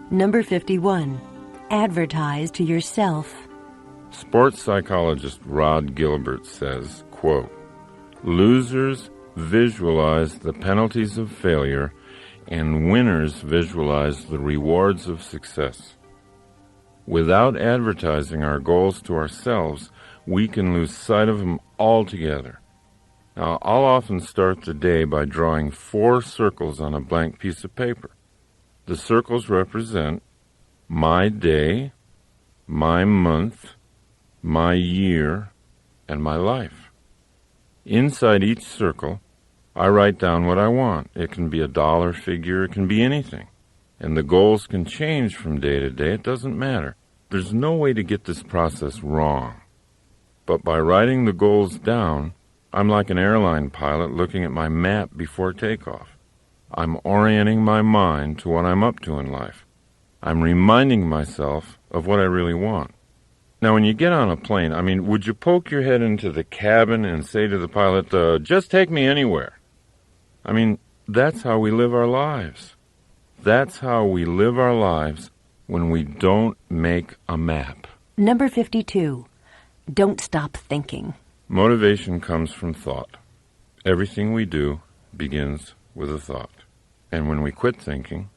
Number 51. Advertise to yourself. Sports psychologist Rod Gilbert says, quote, "Losers visualize the penalties of failure and winners visualize the rewards of success. Without advertising our goals to ourselves, we can lose sight of them altogether. Now, I'll often start the day by drawing 4 circles on a blank piece of paper. The circles represent my day, my month, my year, and my life. Inside each circle, I write down what I want. It can be a dollar figure, it can be anything. And the goals can change from day to day. It doesn't matter. There's no way to get this process wrong. But by writing the goals down, I'm like an airline pilot looking at my map before takeoff. I'm orienting my mind to what I'm up to in life. I'm reminding myself of what I really want. Now, when you get on a plane, would you poke your head into the cabin and say to the pilot, just take me anywhere? That's how we live our lives. That's how we live our lives when we don't make a map. Number 52. Don't stop thinking. Motivation comes from thought. Everything we do begins with a thought. And when we quit thinking,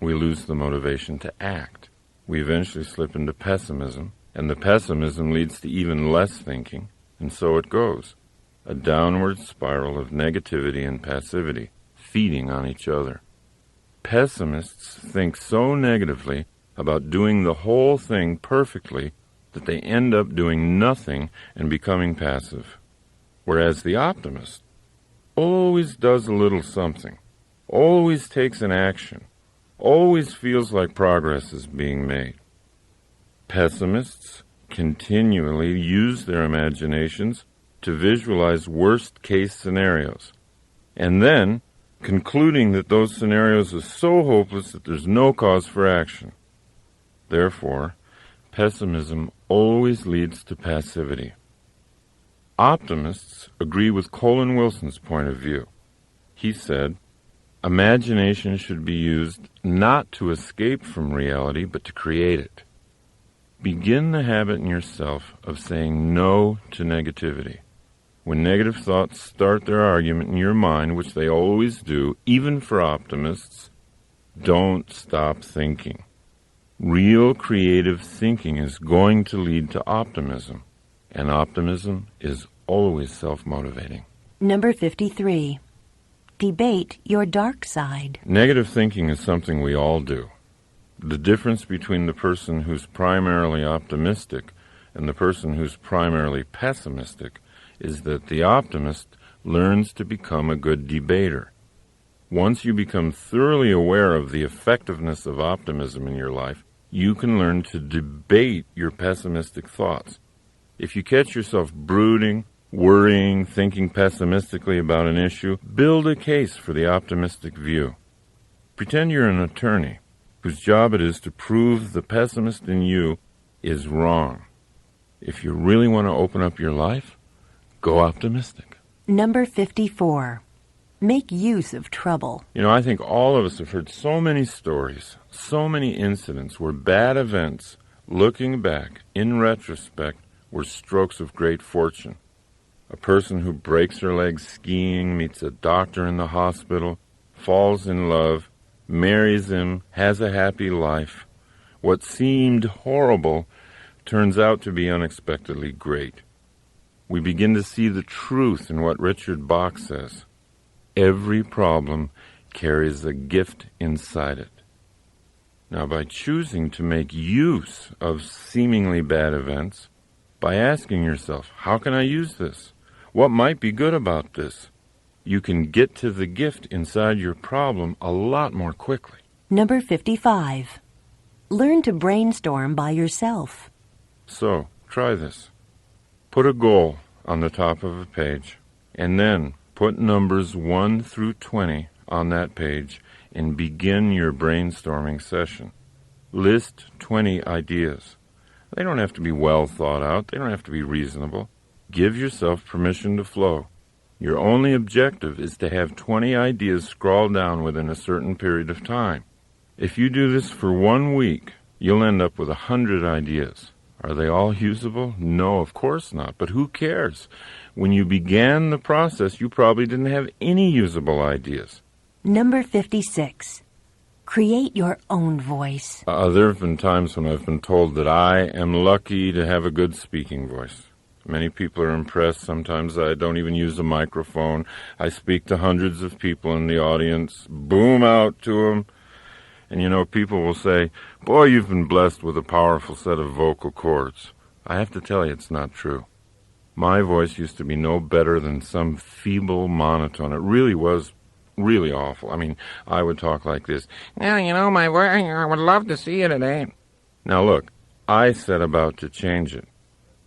we lose the motivation to act. We eventually slip into pessimism, and the pessimism leads to even less thinking, and so it goes. A downward spiral of negativity and passivity, feeding on each other. Pessimists think so negatively about doing the whole thing perfectly that they end up doing nothing and becoming passive. Whereas the optimist always does a little something, always takes an action, always feels like progress is being made. Pessimists continually use their imaginations to visualize worst-case scenarios, and then concluding that those scenarios are so hopeless that there's no cause for action. Therefore, pessimism always leads to passivity. Optimists agree with Colin Wilson's point of view. He said, imagination should be used not to escape from reality, but to create it. Begin the habit in yourself of saying no to negativity. When negative thoughts start their argument in your mind, which they always do, even for optimists, don't stop thinking. Real creative thinking is going to lead to optimism, and optimism is always self-motivating. Number 53. Debate your dark side. Negative thinking is something we all do. The difference between the person who's primarily optimistic and the person who's primarily pessimistic is that the optimist learns to become a good debater. Once you become thoroughly aware of the effectiveness of optimism in your life, you can learn to debate your pessimistic thoughts. If you catch yourself brooding, worrying, thinking pessimistically about an issue, build a case for the optimistic view. Pretend you're an attorney whose job it is to prove the pessimist in you is wrong. If you really want to open up your life, go optimistic. Number 54. Make use of trouble. I think all of us have heard so many stories, so many incidents where bad events, looking back, in retrospect, were strokes of great fortune. A person who breaks her leg skiing, meets a doctor in the hospital, falls in love, marries him, has a happy life. What seemed horrible turns out to be unexpectedly great. We begin to see the truth in what Richard Bach says. Every problem carries a gift inside it. Now, by choosing to make use of seemingly bad events, by asking yourself, how can I use this? What might be good about this? You can get to the gift inside your problem a lot more quickly. Number 55. Learn to brainstorm by yourself. So, try this. Put a goal on the top of a page, and then put numbers 1 through 20 on that page and begin your brainstorming session. List 20 ideas. They don't have to be well thought out. They don't have to be reasonable. Give yourself permission to flow. Your only objective is to have 20 ideas scrawled down within a certain period of time. If you do this for 1 week, you'll end up with 100 ideas. Are they all usable? No, of course not, but who cares? When you began the process, you probably didn't have any usable ideas. Number 56. Create your own voice. There have been times when I've been told that I am lucky to have a good speaking voice. Many people are impressed. Sometimes I don't even use a microphone. I speak to hundreds of people in the audience, boom out to them. And people will say, boy, you've been blessed with a powerful set of vocal cords. I have to tell you, it's not true. My voice used to be no better than some feeble monotone. It really was really awful. I mean, I would talk like this. Well, my voice, I would love to see you today. Now look, I set about to change it.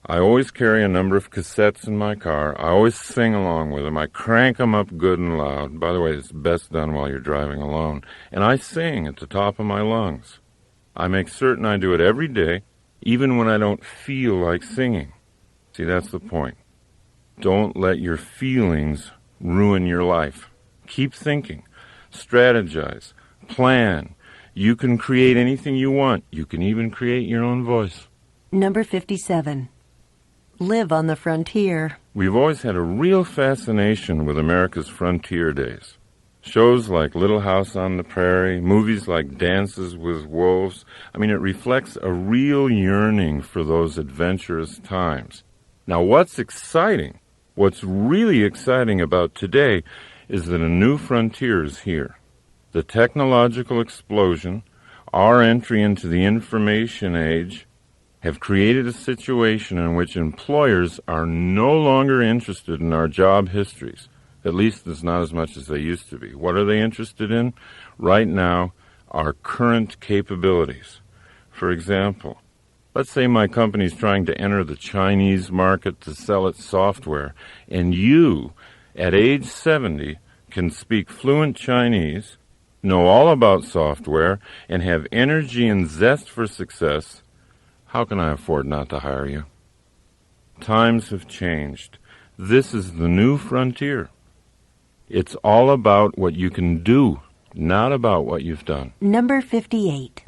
I always carry a number of cassettes in my car. I always sing along with them. I crank them up good and loud. By the way, it's best done while you're driving alone. And I sing at the top of my lungs. I make certain I do it every day, even when I don't feel like singing. See, that's the point. Don't let your feelings ruin your life. Keep thinking. Strategize. Plan. You can create anything you want. You can even create your own voice. Number 57. Live on the frontier. We've always had a real fascination with America's frontier days. Shows like Little House on the Prairie, movies like Dances with Wolves. I mean, it reflects a real yearning for those adventurous times. Now, what's exciting, what's really exciting about today is that a new frontier is here. The technological explosion, our entry into the information age, have created a situation in which employers are no longer interested in our job histories. At least it's not as much as they used to be. What are they interested in? Right now, our current capabilities. For example, let's say my company's trying to enter the Chinese market to sell its software, and you, at age 70, can speak fluent Chinese, know all about software, and have energy and zest for success. How can I afford not to hire you? Times have changed. This is the new frontier. It's all about what you can do, not about what you've done. Number 58.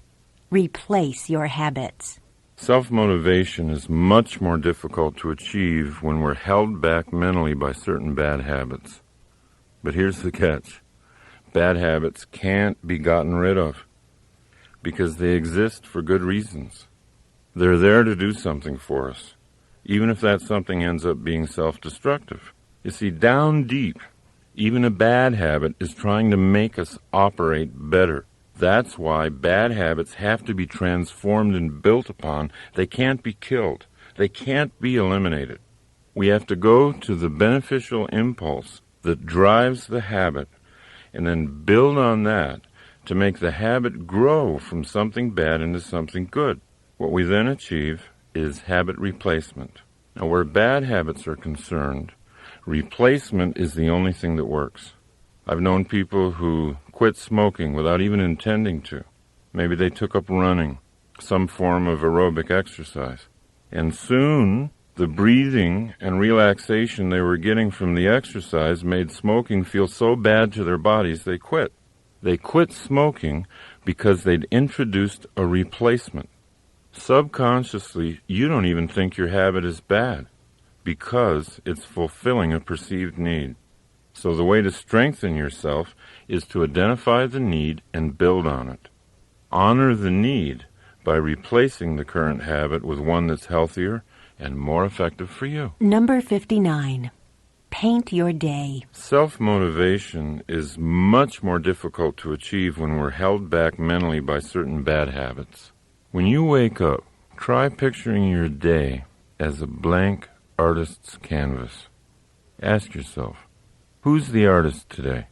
Replace your habits. Self-motivation is much more difficult to achieve when we're held back mentally by certain bad habits. But here's the catch. Bad habits can't be gotten rid of because they exist for good reasons. They're there to do something for us, even if that something ends up being self-destructive. You see, down deep, even a bad habit is trying to make us operate better. That's why bad habits have to be transformed and built upon. They can't be killed. They can't be eliminated. We have to go to the beneficial impulse that drives the habit and then build on that to make the habit grow from something bad into something good. What we then achieve is habit replacement. Now, where bad habits are concerned, replacement is the only thing that works. I've known people who quit smoking without even intending to. Maybe they took up running, some form of aerobic exercise. And soon, the breathing and relaxation they were getting from the exercise made smoking feel so bad to their bodies they quit. They quit smoking because they'd introduced a replacement. Subconsciously, you don't even think your habit is bad because it's fulfilling a perceived need. So the way to strengthen yourself is to identify the need and build on it. Honor the need by replacing the current habit with one that's healthier and more effective for you. Number 59. Paint your day. Self-motivation is much more difficult to achieve when we're held back mentally by certain bad habits. When you wake up, try picturing your day as a blank artist's canvas. Ask yourself, who's the artist today?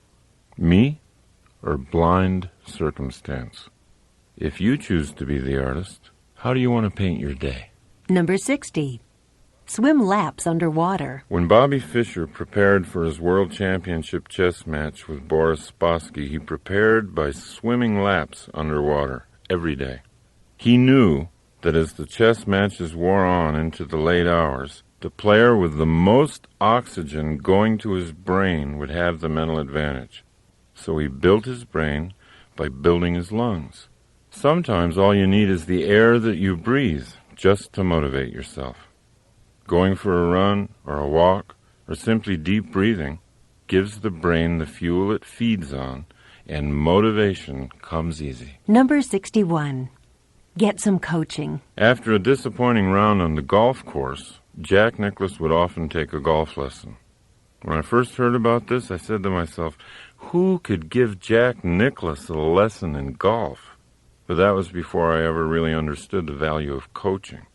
Me or blind circumstance? If you choose to be the artist, how do you want to paint your day? Number 60. Swim laps underwater. When Bobby Fischer prepared for his World Championship chess match with Boris Spassky, he prepared by swimming laps underwater every day. He knew that as the chess matches wore on into the late hours, the player with the most oxygen going to his brain would have the mental advantage. So he built his brain by building his lungs. Sometimes all you need is the air that you breathe just to motivate yourself. Going for a run or a walk or simply deep breathing gives the brain the fuel it feeds on, and motivation comes easy. Number 61. Get some coaching. After a disappointing round on the golf course, Jack Nicklaus would often take a golf lesson. When I first heard about this, I said to myself, who could give Jack Nicklaus a lesson in golf? But that was before I ever really understood the value of coaching.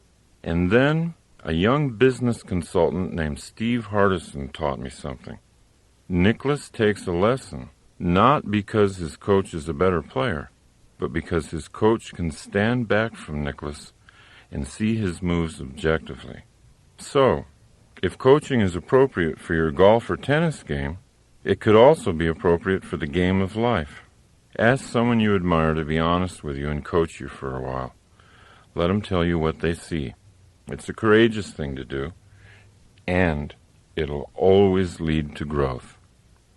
And then a young business consultant named Steve Hardison taught me something. Nicklaus takes a lesson, not because his coach is a better player, but because his coach can stand back from Nicklaus and see his moves objectively. So, if coaching is appropriate for your golf or tennis game, it could also be appropriate for the game of life. Ask someone you admire to be honest with you and coach you for a while. Let them tell you what they see. It's a courageous thing to do, and it'll always lead to growth.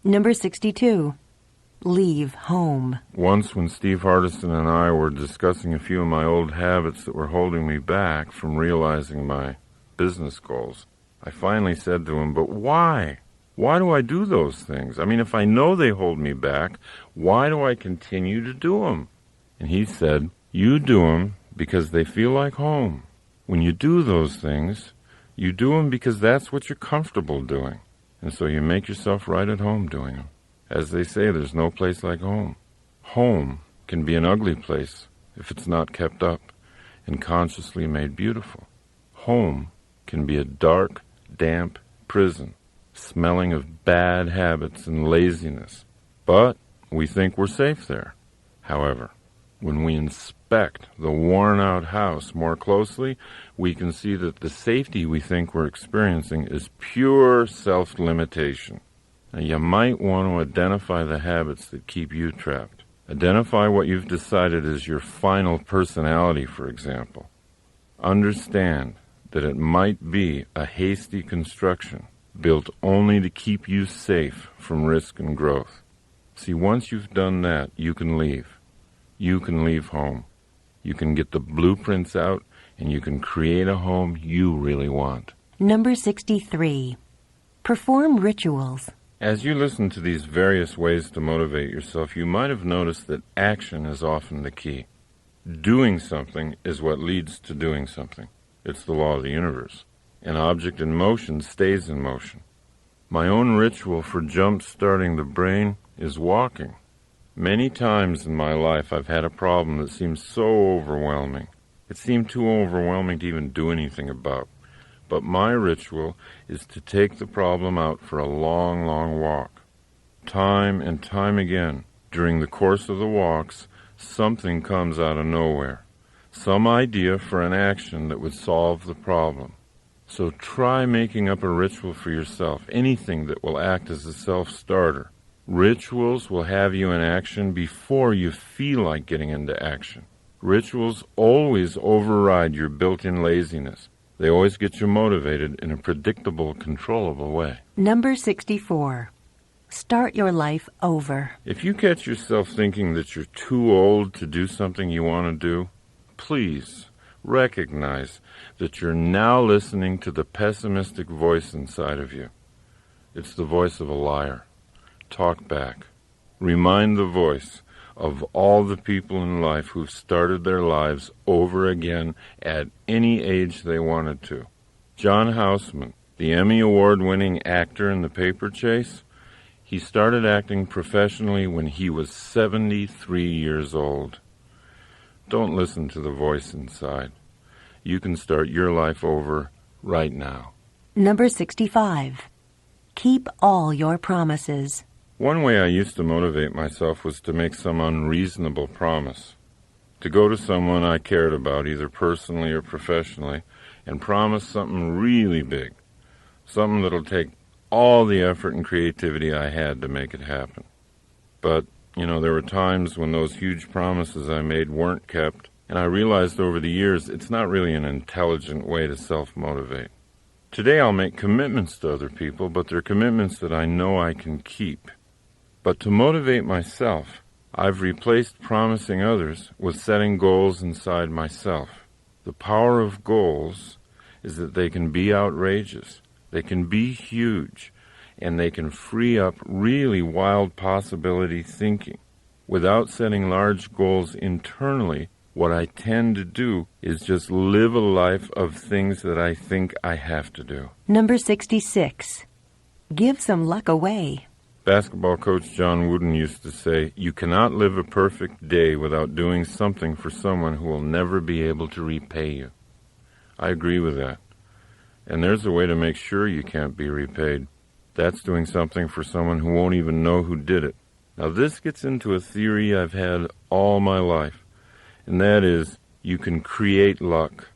Number 62. Leave home. Once when Steve Hardison and I were discussing a few of my old habits that were holding me back from realizing my business goals, I finally said to him, but why? Why do I do those things? I mean, if I know they hold me back, why do I continue to do them? And he said, you do them because they feel like home. When you do those things, you do them because that's what you're comfortable doing. And so you make yourself right at home doing them. As they say, there's no place like home. Home can be an ugly place if it's not kept up and consciously made beautiful. Home can be a dark, damp prison, smelling of bad habits and laziness. But we think we're safe there. However, when we inspect the worn-out house more closely, we can see that the safety we think we're experiencing is pure self-limitation. Now, you might want to identify the habits that keep you trapped. Identify what you've decided is your final personality, for example. Understand that it might be a hasty construction built only to keep you safe from risk and growth. See, once you've done that, you can leave. You can leave home. You can get the blueprints out, and you can create a home you really want. Number 63. Perform rituals. As you listen to these various ways to motivate yourself, you might have noticed that action is often the key. Doing something is what leads to doing something. It's the law of the universe. An object in motion stays in motion. My own ritual for jump-starting the brain is walking. Many times in my life I've had a problem that seemed so overwhelming. It seemed too overwhelming to even do anything about. But my ritual is to take the problem out for a long, long walk. Time and time again, during the course of the walks, something comes out of nowhere. Some idea for an action that would solve the problem. So try making up a ritual for yourself, anything that will act as a self-starter. Rituals will have you in action before you feel like getting into action. Rituals always override your built-in laziness. They always get you motivated in a predictable, controllable way. Number 64. Start your life over. If you catch yourself thinking that you're too old to do something you want to do, please recognize that you're now listening to the pessimistic voice inside of you. It's the voice of a liar. Talk back. Remind the voice of all the people in life who've started their lives over again at any age they wanted to. John Houseman, the Emmy Award-winning actor in The Paper Chase, he started acting professionally when he was 73 years old. Don't listen to the voice inside. You can start your life over right now. Number 65. Keep all your promises. One way I used to motivate myself was to make some unreasonable promise. To go to someone I cared about, either personally or professionally, and promise something really big. Something that'll take all the effort and creativity I had to make it happen. But, there were times when those huge promises I made weren't kept, and I realized over the years it's not really an intelligent way to self-motivate. Today I'll make commitments to other people, but they're commitments that I know I can keep. But to motivate myself, I've replaced promising others with setting goals inside myself. The power of goals is that they can be outrageous, they can be huge, and they can free up really wild possibility thinking. Without setting large goals internally, what I tend to do is just live a life of things that I think I have to do. Number 66. Give some luck away. Basketball coach John Wooden used to say, "You cannot live a perfect day without doing something for someone who will never be able to repay you." I agree with that. And there's a way to make sure you can't be repaid. That's doing something for someone who won't even know who did it. Now this gets into a theory I've had all my life, and that is you can create luck.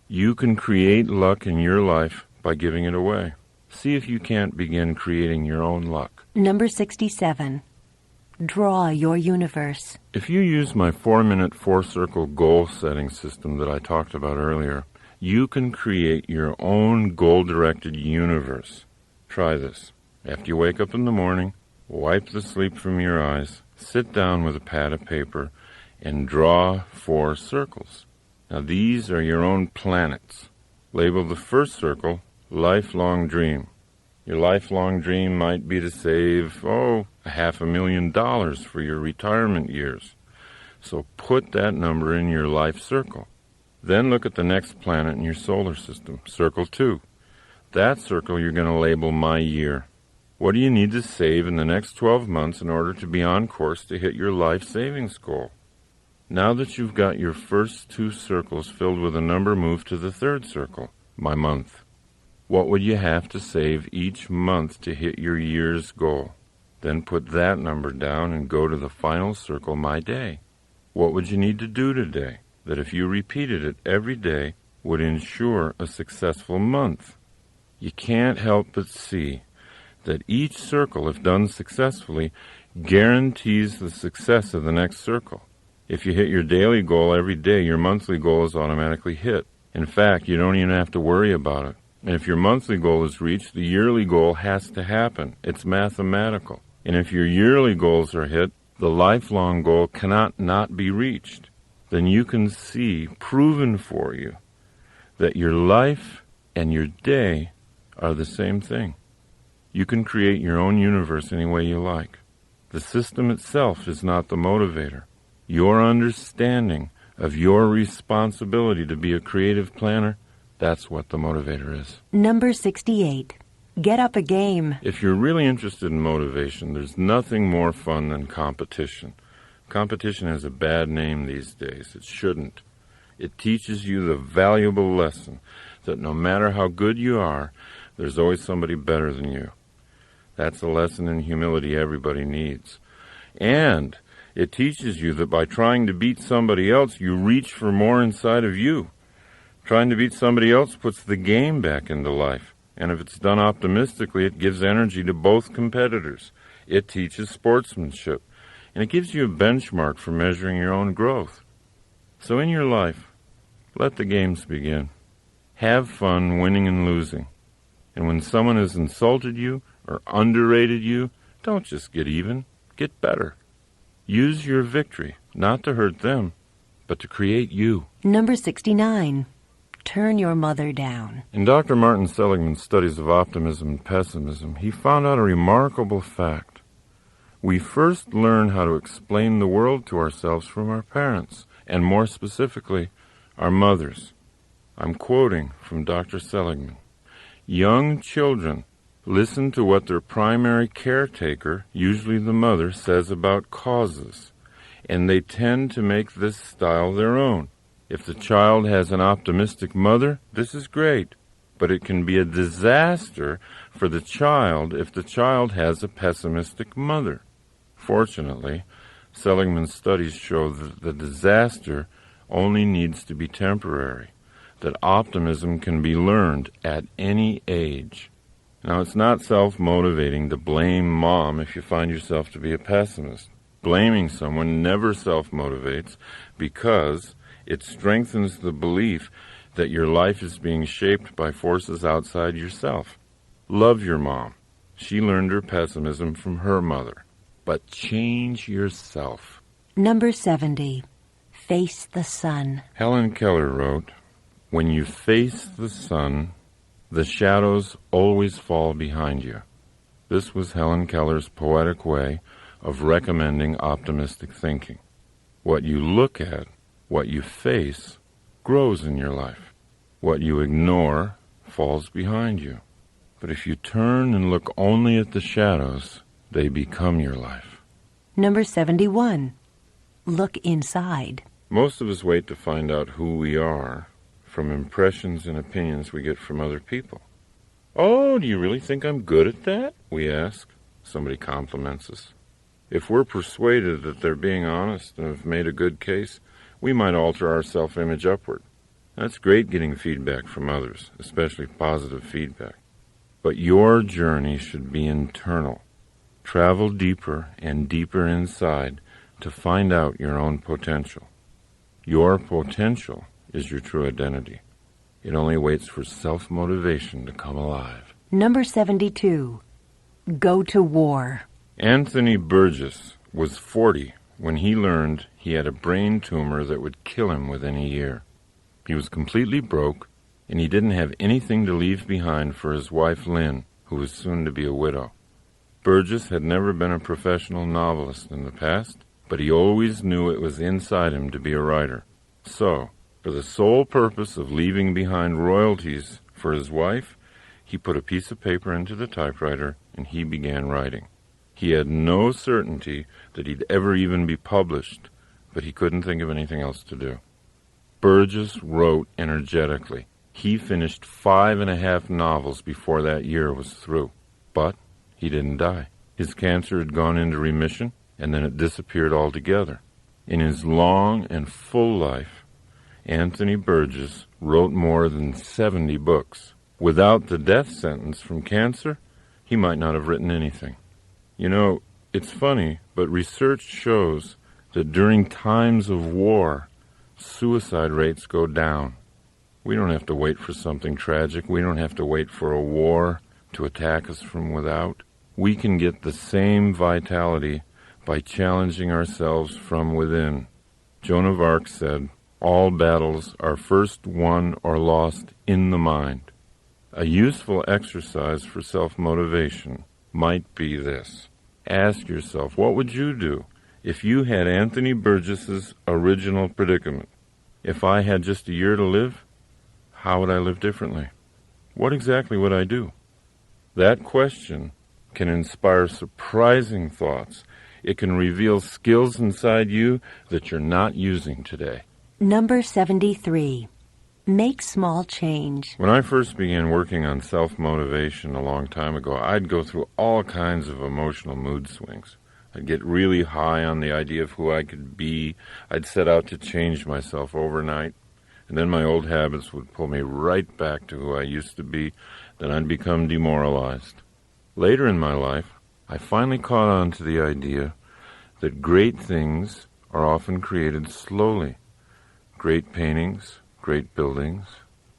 You can create luck in your life by giving it away. See if you can't begin creating your own luck. Number 67. Draw your universe. If you use my 4-minute 4-circle goal-setting system that I talked about earlier, you can create your own goal-directed universe. Try this. After you wake up in the morning, wipe the sleep from your eyes, sit down with a pad of paper, and draw 4 circles. Now these are your own planets. Label the first circle lifelong dream. Your lifelong dream might be to save, $500,000 for your retirement years. So put that number in your life circle. Then look at the next planet in your solar system, circle 2. That circle you're going to label my year. What do you need to save in the next 12 months in order to be on course to hit your life savings goal? Now that you've got your first 2 circles filled with a number, move to the third circle, my month. What would you have to save each month to hit your year's goal? Then put that number down and go to the final circle, my day. What would you need to do today that if you repeated it every day would ensure a successful month? You can't help but see that each circle, if done successfully, guarantees the success of the next circle. If you hit your daily goal every day, your monthly goal is automatically hit. In fact, you don't even have to worry about it. And if your monthly goal is reached, the yearly goal has to happen. It's mathematical. And if your yearly goals are hit, the lifelong goal cannot not be reached. Then you can see, proven for you, that your life and your day are the same thing. You can create your own universe any way you like. The system itself is not the motivator. Your understanding of your responsibility to be a creative planner, that's what the motivator is. Number 68. Get up a game. If you're really interested in motivation, there's nothing more fun than competition. Competition has a bad name these days. It shouldn't. It teaches you the valuable lesson that no matter how good you are, there's always somebody better than you. That's a lesson in humility everybody needs. And it teaches you that by trying to beat somebody else, you reach for more inside of you. Trying to beat somebody else puts the game back into life. And if it's done optimistically, it gives energy to both competitors. It teaches sportsmanship. And it gives you a benchmark for measuring your own growth. So in your life, let the games begin. Have fun winning and losing. And when someone has insulted you or underrated you, don't just get even, get better. Use your victory, not to hurt them, but to create you. Number 69. Turn your mother down. In Dr. Martin Seligman's studies of optimism and pessimism, he found out a remarkable fact. We first learn how to explain the world to ourselves from our parents, and more specifically, our mothers. I'm quoting from Dr. Seligman. Young children listen to what their primary caretaker, usually the mother, says about causes, and they tend to make this style their own. If the child has an optimistic mother, this is great, but it can be a disaster for the child if the child has a pessimistic mother. Fortunately, Seligman's studies show that the disaster only needs to be temporary, that optimism can be learned at any age. Now, it's not self-motivating to blame mom if you find yourself to be a pessimist. Blaming someone never self-motivates because it strengthens the belief that your life is being shaped by forces outside yourself. Love your mom. She learned her pessimism from her mother. But change yourself. Number 70. Face the sun. Helen Keller wrote, "When you face the sun, the shadows always fall behind you." This was Helen Keller's poetic way of recommending optimistic thinking. What you look at, what you face, grows in your life. What you ignore falls behind you. But if you turn and look only at the shadows, they become your life. Number 71. Look inside. Most of us wait to find out who we are from impressions and opinions we get from other people. "Oh, do you really think I'm good at that?" we ask. Somebody compliments us. If we're persuaded that they're being honest and have made a good case, we might alter our self-image upward. That's great getting feedback from others, especially positive feedback. But your journey should be internal. Travel deeper and deeper inside to find out your own potential. Your potential is your true identity. It only waits for self-motivation to come alive. Number 72. Go to war. Anthony Burgess was 40 when he learned he had a brain tumor that would kill him within a year. He was completely broke, and he didn't have anything to leave behind for his wife Lynn, who was soon to be a widow. Burgess had never been a professional novelist in the past, but he always knew it was inside him to be a writer. So, for the sole purpose of leaving behind royalties for his wife, he put a piece of paper into the typewriter and he began writing. He had no certainty that he'd ever even be published, but he couldn't think of anything else to do. Burgess wrote energetically. He finished 5.5 novels before that year was through, but he didn't die. His cancer had gone into remission, and then it disappeared altogether. In his long and full life, Anthony Burgess wrote more than 70 books. Without the death sentence from cancer, he might not have written anything. You know, it's funny, but research shows that during times of war, suicide rates go down. We don't have to wait for something tragic. We don't have to wait for a war to attack us from without. We can get the same vitality by challenging ourselves from within. Joan of Arc said, "All battles are first won or lost in the mind." A useful exercise for self-motivation might be this. Ask yourself, what would you do if you had Anthony Burgess's original predicament? If I had just a year to live, how would I live differently? What exactly would I do? That question can inspire surprising thoughts. It can reveal skills inside you that you're not using today. Number 73. Make small change. When I first began working on self-motivation a long time ago, I'd go through all kinds of emotional mood swings. I'd get really high on the idea of who I could be. I'd set out to change myself overnight. And then my old habits would pull me right back to who I used to be. Then I'd become demoralized. Later in my life, I finally caught on to the idea that great things are often created slowly. Great paintings, great buildings.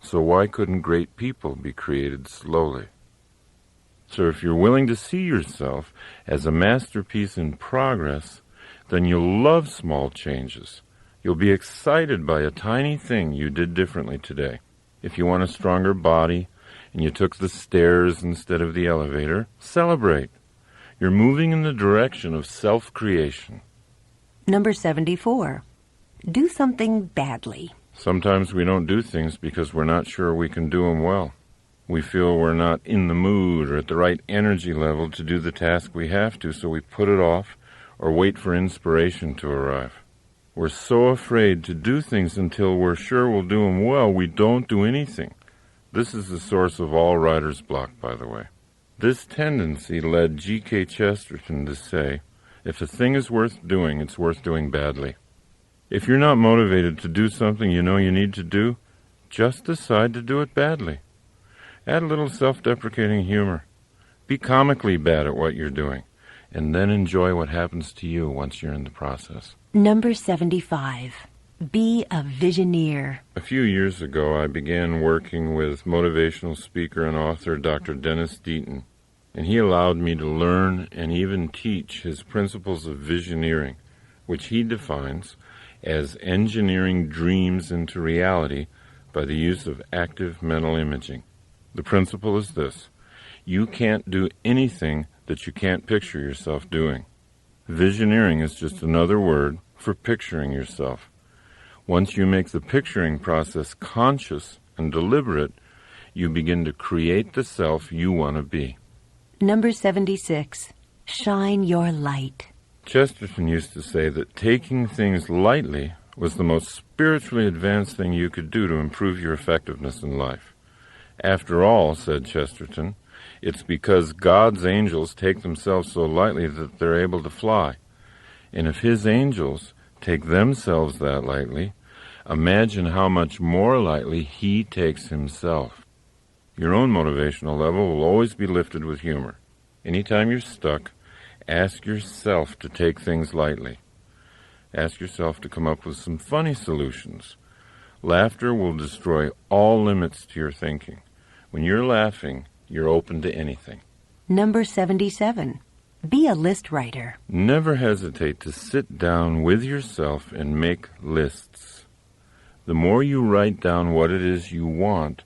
So why couldn't great people be created slowly? So if you're willing to see yourself as a masterpiece in progress, then you'll love small changes. You'll be excited by a tiny thing you did differently today. If you want a stronger body and you took the stairs instead of the elevator, celebrate. You're moving in the direction of self-creation. Number 74. Do something badly. Sometimes we don't do things because we're not sure we can do them well. We feel we're not in the mood or at the right energy level to do the task we have to, so we put it off or wait for inspiration to arrive. We're so afraid to do things until we're sure we'll do them well, we don't do anything. This is the source of all writer's block, by the way. This tendency led G.K. Chesterton to say, if a thing is worth doing, it's worth doing badly. If you're not motivated to do something you know you need to do, just decide to do it badly. Add a little self-deprecating humor. Be comically bad at what you're doing, and then enjoy what happens to you once you're in the process. Number 75. Be a visioneer. A few years ago, I began working with motivational speaker and author Dr. Dennis Deaton, and he allowed me to learn and even teach his principles of visioneering, which he defines as engineering dreams into reality by the use of active mental imaging. The principle is this: you can't do anything that you can't picture yourself doing. Visioneering is just another word for picturing yourself. Once you make the picturing process conscious and deliberate, you begin to create the self you want to be. Number 76. Shine your light. Chesterton used to say that taking things lightly was the most spiritually advanced thing you could do to improve your effectiveness in life. After all, said Chesterton, it's because God's angels take themselves so lightly that they're able to fly. And if his angels take themselves that lightly, imagine how much more lightly he takes himself. Your own motivational level will always be lifted with humor. Anytime you're stuck, ask yourself to take things lightly. Ask yourself to come up with some funny solutions. Laughter will destroy all limits to your thinking. When you're laughing, you're open to anything. Number 77. Be a list writer. Never hesitate to sit down with yourself and make lists. The more you write down what it is you want,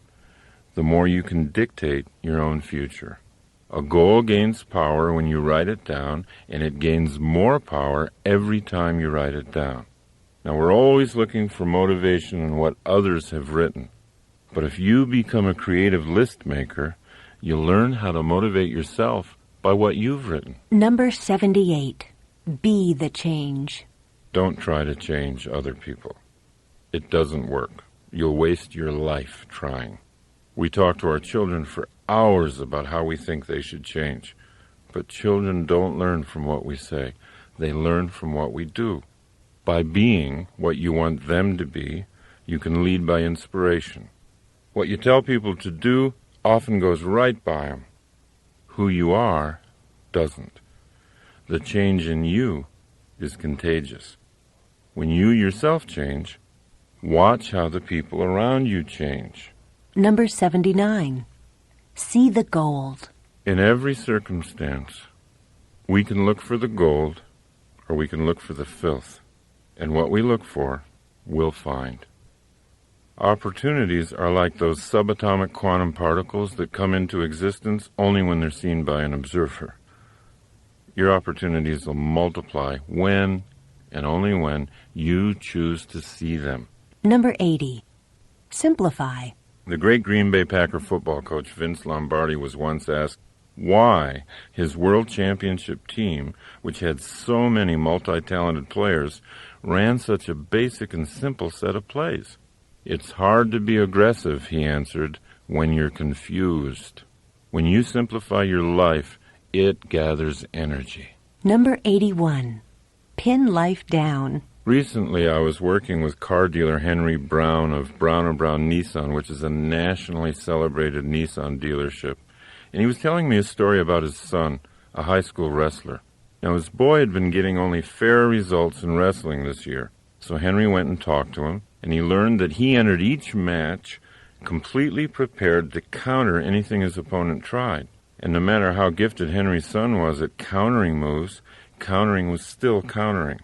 the more you can dictate your own future. A goal gains power when you write it down, and it gains more power every time you write it down. Now, we're always looking for motivation in what others have written. But if you become a creative list maker, you'll learn how to motivate yourself by what you've written. Number 78. Be the change. Don't try to change other people. It doesn't work. You'll waste your life trying. We talk to our children for hours about how we think they should change. But children don't learn from what we say. They learn from what we do. By being what you want them to be, you can lead by inspiration. What you tell people to do often goes right by them. Who you are doesn't. The change in you is contagious. When you yourself change, watch how the people around you change. Number 79. See the gold. In every circumstance, we can look for the gold or we can look for the filth. And what we look for, we'll find. Opportunities are like those subatomic quantum particles that come into existence only when they're seen by an observer. Your opportunities will multiply when and only when you choose to see them. Number 80. Simplify. The great Green Bay Packer football coach Vince Lombardi was once asked why his world championship team, which had so many multi-talented players, ran such a basic and simple set of plays. It's hard to be aggressive, he answered, when you're confused. When you simplify your life, it gathers energy. Number 81. Pin life down. Recently, I was working with car dealer Henry Brown of Brown & Brown Nissan, which is a nationally celebrated Nissan dealership. And he was telling me a story about his son, a high school wrestler. Now, his boy had been getting only fair results in wrestling this year. So Henry went and talked to him, and he learned that he entered each match completely prepared to counter anything his opponent tried. And no matter how gifted Henry's son was at countering moves, countering was still countering.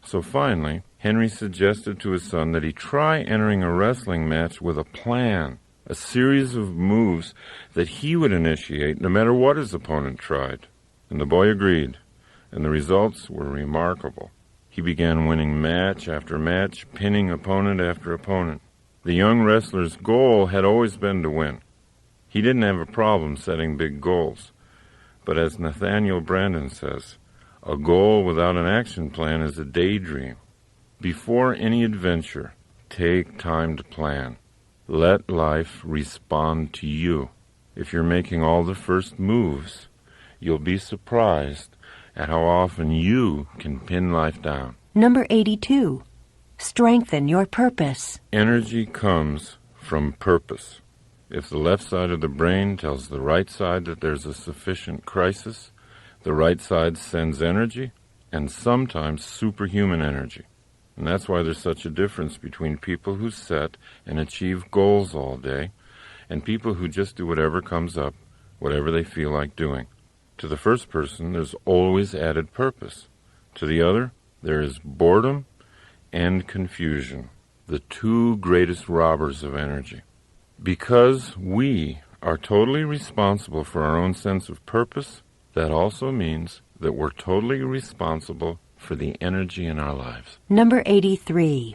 So finally, Henry suggested to his son that he try entering a wrestling match with a plan, a series of moves that he would initiate no matter what his opponent tried. And the boy agreed, and the results were remarkable. He began winning match after match, pinning opponent after opponent. The young wrestler's goal had always been to win. He didn't have a problem setting big goals. But as Nathaniel Brandon says, a goal without an action plan is a daydream. Before any adventure, take time to plan. Let life respond to you. If you're making all the first moves, you'll be surprised at how often you can pin life down. Number 82. Strengthen your purpose. Energy comes from purpose. If the left side of the brain tells the right side that there's a sufficient crisis, the right side sends energy, and sometimes superhuman energy. And that's why there's such a difference between people who set and achieve goals all day and people who just do whatever comes up, whatever they feel like doing. To the first person, there's always added purpose. To the other, There is boredom and confusion, the two greatest robbers of energy. Because we are totally responsible for our own sense of purpose, that also means that we're totally responsible for the energy in our lives. Number 83.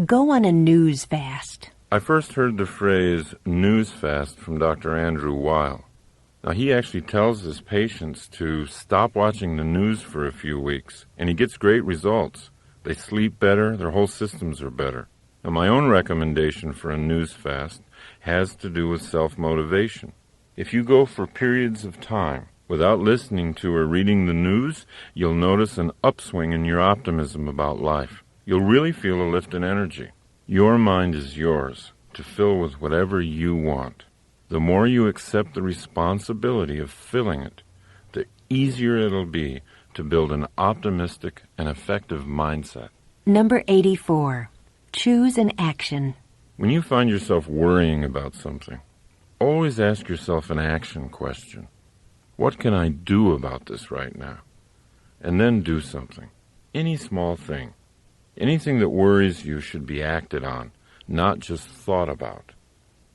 Go on a news fast. I first heard the phrase news fast from Dr. Andrew Weil. Now, he actually tells his patients to stop watching the news for a few weeks, and he gets great results. They sleep better, their whole systems are better. Now, my own recommendation for a news fast has to do with self-motivation. If you go for periods of time without listening to or reading the news, you'll notice an upswing in your optimism about life. You'll really feel a lift in energy. Your mind is yours to fill with whatever you want. The more you accept the responsibility of filling it, the easier it'll be to build an optimistic and effective mindset. Number 84. Choose an action. When you find yourself worrying about something, always ask yourself an action question. What can I do about this right now? And then do something. Any small thing. Anything that worries you should be acted on, not just thought about.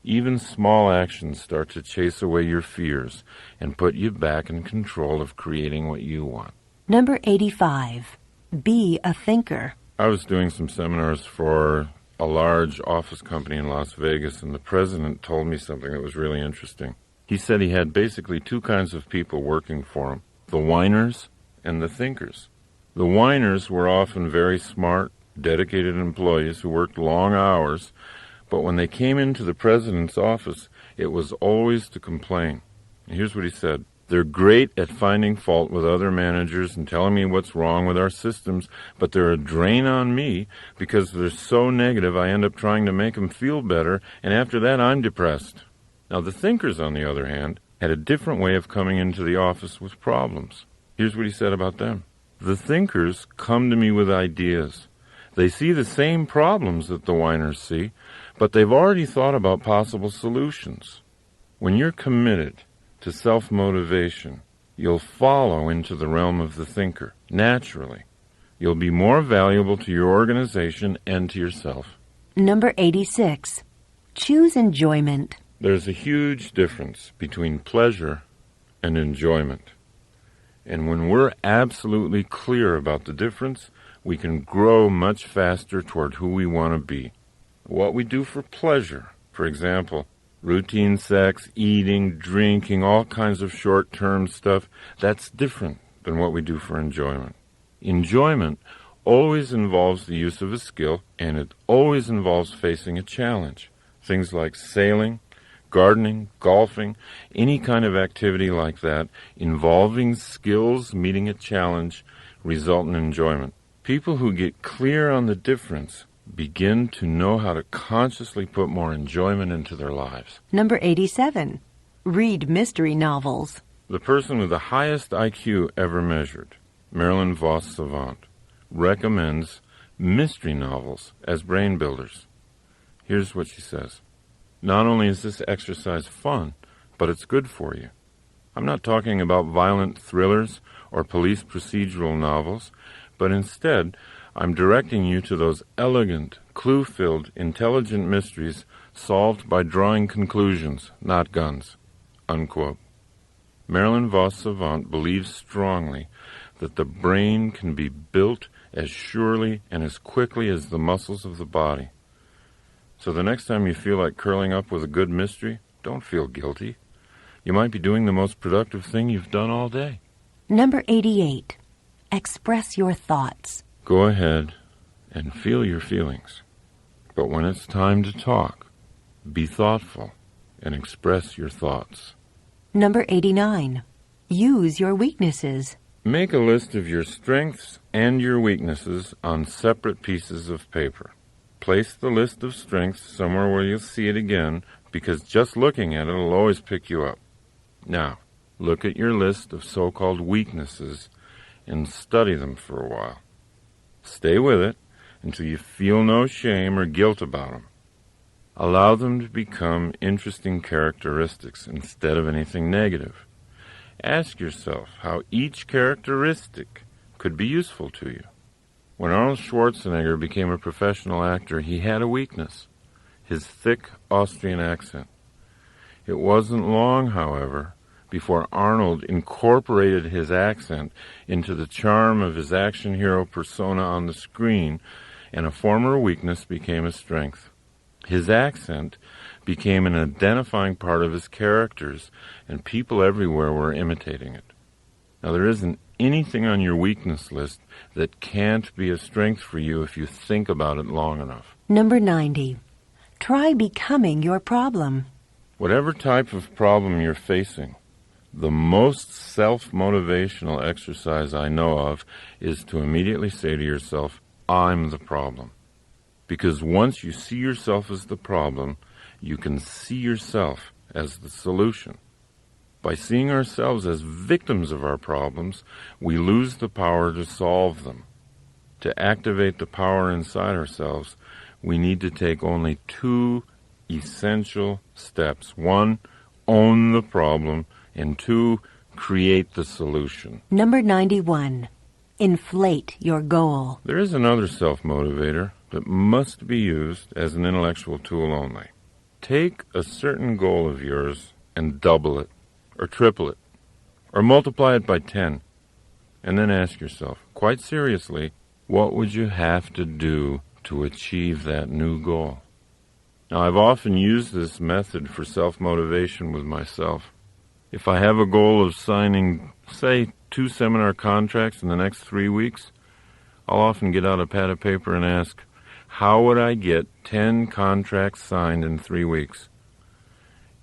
Even small actions start to chase away your fears and put you back in control of creating what you want. Number 85. Be a thinker. I was doing some seminars for a large office company in Las Vegas, and the president told me something that was really interesting. He said he had basically two kinds of people working for him, the whiners and the thinkers. The whiners were often very smart, dedicated employees who worked long hours, but when they came into the president's office, it was always to complain. And here's what he said. They're great at finding fault with other managers and telling me what's wrong with our systems, but they're a drain on me because they're so negative I end up trying to make them feel better, and after that I'm depressed. Now the thinkers, on the other hand, had a different way of coming into the office with problems. Here's what he said about them. The thinkers come to me with ideas. They see the same problems that the whiners see, but they've already thought about possible solutions. When you're committed to self-motivation, you'll follow into the realm of the thinker, naturally. You'll be more valuable to your organization and to yourself. Number 86. Choose enjoyment. There's a huge difference between pleasure and enjoyment. And when we're absolutely clear about the difference, we can grow much faster toward who we want to be. What we do for pleasure, for example, routine sex, eating, drinking, all kinds of short-term stuff, that's different than what we do for enjoyment. Enjoyment always involves the use of a skill, and it always involves facing a challenge. Things like sailing, gardening, golfing, any kind of activity like that involving skills meeting a challenge result in enjoyment. People who get clear on the difference begin to know how to consciously put more enjoyment into their lives. Number 87. Read mystery novels. The person with the highest IQ ever measured, Marilyn Vos Savant, recommends mystery novels as brain builders. Here's what she says. Not only is this exercise fun, but it's good for you. I'm not talking about violent thrillers or police procedural novels, but instead, I'm directing you to those elegant, clue-filled, intelligent mysteries solved by drawing conclusions, not guns." Unquote. Marilyn Vos Savant believes strongly that the brain can be built as surely and as quickly as the muscles of the body. So the next time you feel like curling up with a good mystery, don't feel guilty. You might be doing the most productive thing you've done all day. Number 88. Express your thoughts. Go ahead and feel your feelings. But when it's time to talk, be thoughtful and express your thoughts. Number 89. Use your weaknesses. Make a list of your strengths and your weaknesses on separate pieces of paper. Place the list of strengths somewhere where you'll see it again, because just looking at it will always pick you up. Now, look at your list of so-called weaknesses and study them for a while. Stay with it until you feel no shame or guilt about them. Allow them to become interesting characteristics instead of anything negative. Ask yourself how each characteristic could be useful to you. When Arnold Schwarzenegger became a professional actor, he had a weakness: his thick Austrian accent. It wasn't long, however, before Arnold incorporated his accent into the charm of his action hero persona on the screen, and a former weakness became a strength. His accent became an identifying part of his characters, and people everywhere were imitating it. Now, there isn't anything on your weakness list that can't be a strength for you if you think about it long enough. Number 90. Try becoming your problem. Whatever type of problem you're facing, the most self-motivational exercise I know of is to immediately say to yourself, I'm the problem. Because once you see yourself as the problem, you can see yourself as the solution. By seeing ourselves as victims of our problems, we lose the power to solve them. To activate the power inside ourselves, we need to take only 2 essential steps. 1, own the problem, and 2, create the solution. Number 91. Inflate your goal. There is another self-motivator that must be used as an intellectual tool only. Take a certain goal of yours and double it, or triple it, or multiply it by 10, and then ask yourself, quite seriously, what would you have to do to achieve that new goal? Now, I've often used this method for self-motivation with myself. If I have a goal of signing, say, 2 seminar contracts in the next 3 weeks, I'll often get out a pad of paper and ask, how would I get 10 contracts signed in 3 weeks?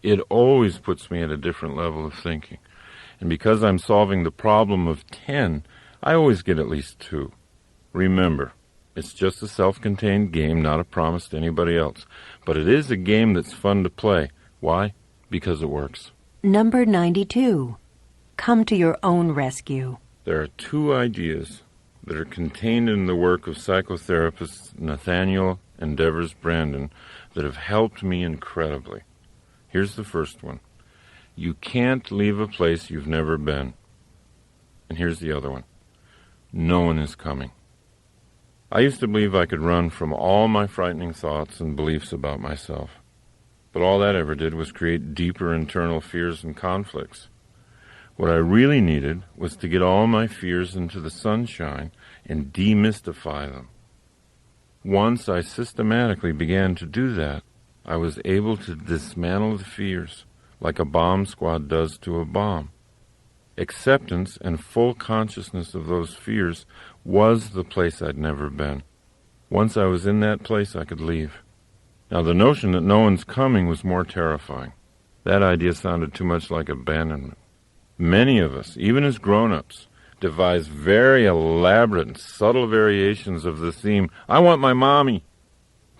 It always puts me at a different level of thinking. And because I'm solving the problem of 10, I always get at least 2. Remember, it's just a self-contained game, not a promise to anybody else. But it is a game that's fun to play. Why? Because it works. Number 92. Come to your own rescue. There are 2 ideas that are contained in the work of psychotherapist Nathaniel and Devers Brandon that have helped me incredibly. Here's the first one. You can't leave a place you've never been. And here's the other one. No one is coming. I used to believe I could run from all my frightening thoughts and beliefs about myself. But all that ever did was create deeper internal fears and conflicts. What I really needed was to get all my fears into the sunshine and demystify them. Once I systematically began to do that, I was able to dismantle the fears like a bomb squad does to a bomb. Acceptance and full consciousness of those fears was the place I'd never been. Once I was in that place, I could leave. Now, the notion that no one's coming was more terrifying. That idea sounded too much like abandonment. Many of us, even as grown-ups, devise very elaborate and subtle variations of the theme, I want my mommy.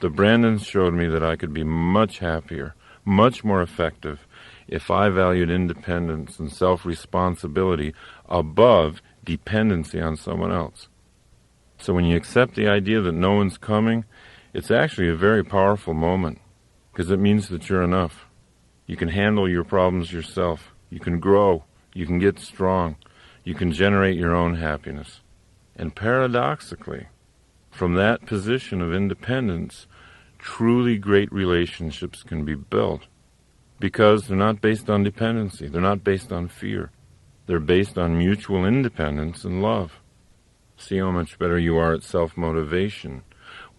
The Brandons showed me that I could be much happier, much more effective, if I valued independence and self-responsibility above dependency on someone else. So when you accept the idea that no one's coming, it's actually a very powerful moment, because it means that you're enough. You can handle your problems yourself. You can grow. You can get strong. You can generate your own happiness. And paradoxically, from that position of independence, truly great relationships can be built, because they're not based on dependency. They're not based on fear. They're based on mutual independence and love. See how much better you are at self-motivation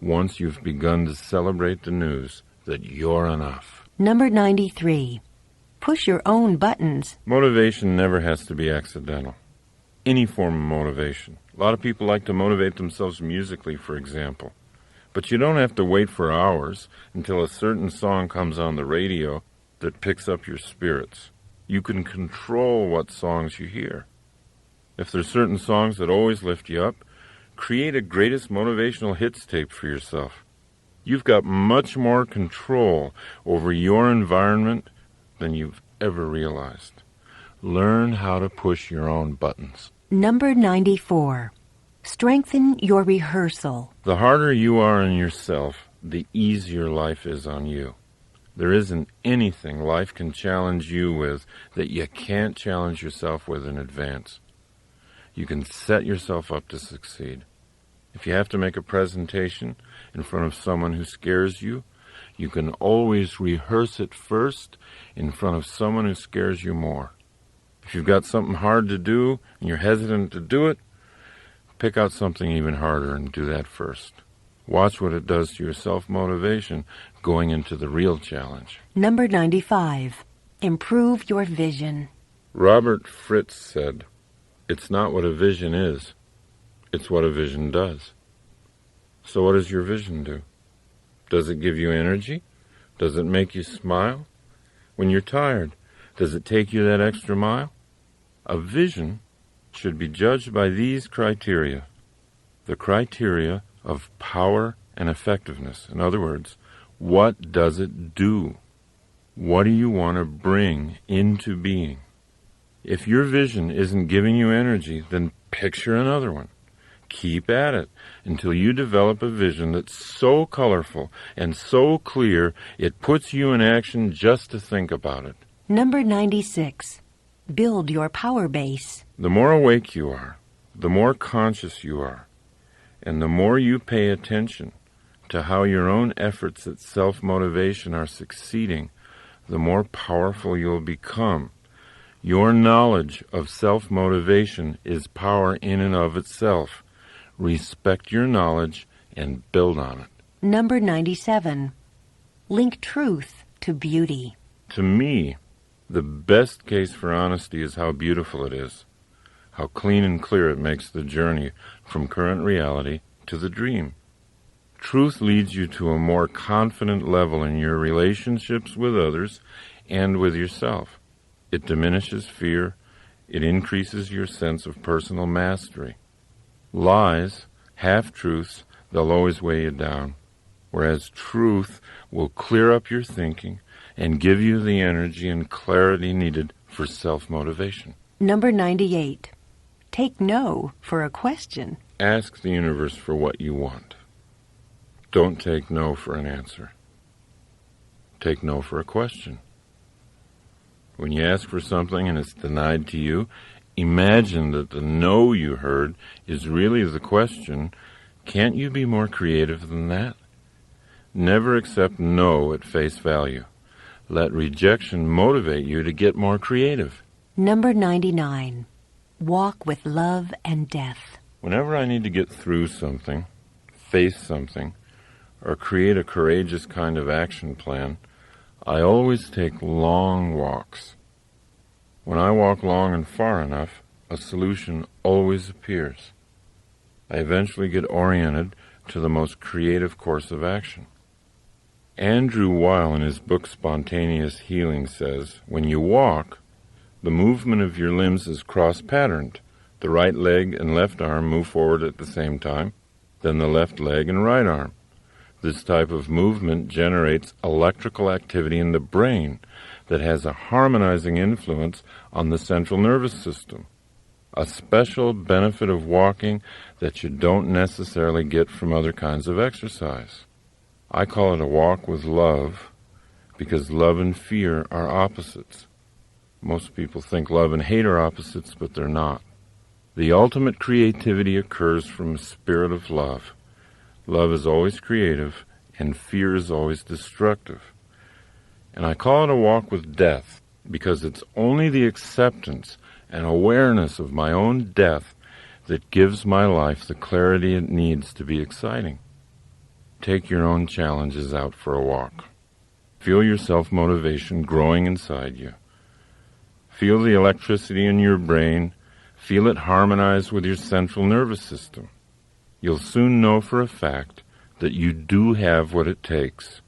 once you've begun to celebrate the news that you're enough. Number 93. Push your own buttons. Motivation never has to be accidental. Any form of motivation. A lot of people like to motivate themselves musically, for example. But you don't have to wait for hours until a certain song comes on the radio that picks up your spirits. You can control what songs you hear. If there's certain songs that always lift you up, create a greatest motivational hits tape for yourself. You've got much more control over your environment than you've ever realized. Learn how to push your own buttons. Number 94. Strengthen your rehearsal. The harder you are on yourself, the easier life is on you. There isn't anything life can challenge you with that you can't challenge yourself with in advance. You can set yourself up to succeed. If you have to make a presentation in front of someone who scares you, you can always rehearse it first in front of someone who scares you more. If you've got something hard to do and you're hesitant to do it, pick out something even harder and do that first. Watch what it does to your self-motivation going into the real challenge. Number 95. Improve your vision. Robert Fritz said, "It's not what a vision is, it's what a vision does." So what does your vision do? Does it give you energy? Does it make you smile? When you're tired, does it take you that extra mile? A vision should be judged by these criteria. The criteria of power and effectiveness. In other words, what does it do? What do you want to bring into being? If your vision isn't giving you energy, then picture another one. Keep at it until you develop a vision that's so colorful and so clear it puts you in action just to think about it. Number 96. Build your power base. The more awake you are, the more conscious you are, and the more you pay attention to how your own efforts at self-motivation are succeeding, the more powerful you'll become. Your knowledge of self-motivation is power in and of itself. Respect your knowledge and build on it. Number 97. Link truth to beauty. To me, the best case for honesty is how beautiful it is, how clean and clear it makes the journey from current reality to the dream. Truth leads you to a more confident level in your relationships with others and with yourself. It diminishes fear. It increases your sense of personal mastery. Lies, half-truths, they'll always weigh you down, whereas truth will clear up your thinking and give you the energy and clarity needed for self-motivation. Number 98. Take no for a question. Ask the universe for what you want. Don't take no for an answer. Take no for a question. When you ask for something and it's denied to you, imagine that the no you heard is really the question. Can't you be more creative than that? Never accept no at face value. Let rejection motivate you to get more creative. Number 99. Walk with love and death. Whenever I need to get through something, face something, or create a courageous kind of action plan, I always take long walks. When I walk long and far enough, a solution always appears. I eventually get oriented to the most creative course of action. Andrew Weil, in his book Spontaneous Healing, says, when you walk, the movement of your limbs is cross-patterned. The right leg and left arm move forward at the same time, then the left leg and right arm. This type of movement generates electrical activity in the brain that has a harmonizing influence on the central nervous system, a special benefit of walking that you don't necessarily get from other kinds of exercise. I call it a walk with love because love and fear are opposites. Most people think love and hate are opposites, but they're not. The ultimate creativity occurs from a spirit of love. Love is always creative, and fear is always destructive. And I call it a walk with death, because it's only the acceptance and awareness of my own death that gives my life the clarity it needs to be exciting. Take your own challenges out for a walk. Feel your self-motivation growing inside you. Feel the electricity in your brain. Feel it harmonize with your central nervous system. You'll soon know for a fact that you do have what it takes.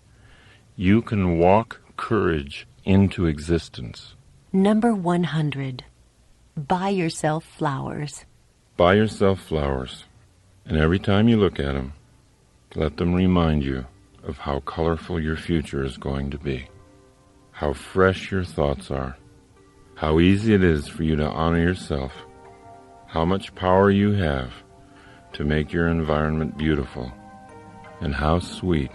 You can walk courage into existence. Number 100. Buy yourself flowers. Buy yourself flowers, and every time you look at them, let them remind you of how colorful your future is going to be, how fresh your thoughts are, how easy it is for you to honor yourself, how much power you have to make your environment beautiful, and how sweet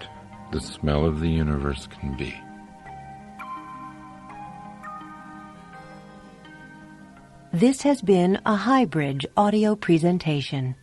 the smell of the universe can be. This has been a Highbridge audio presentation.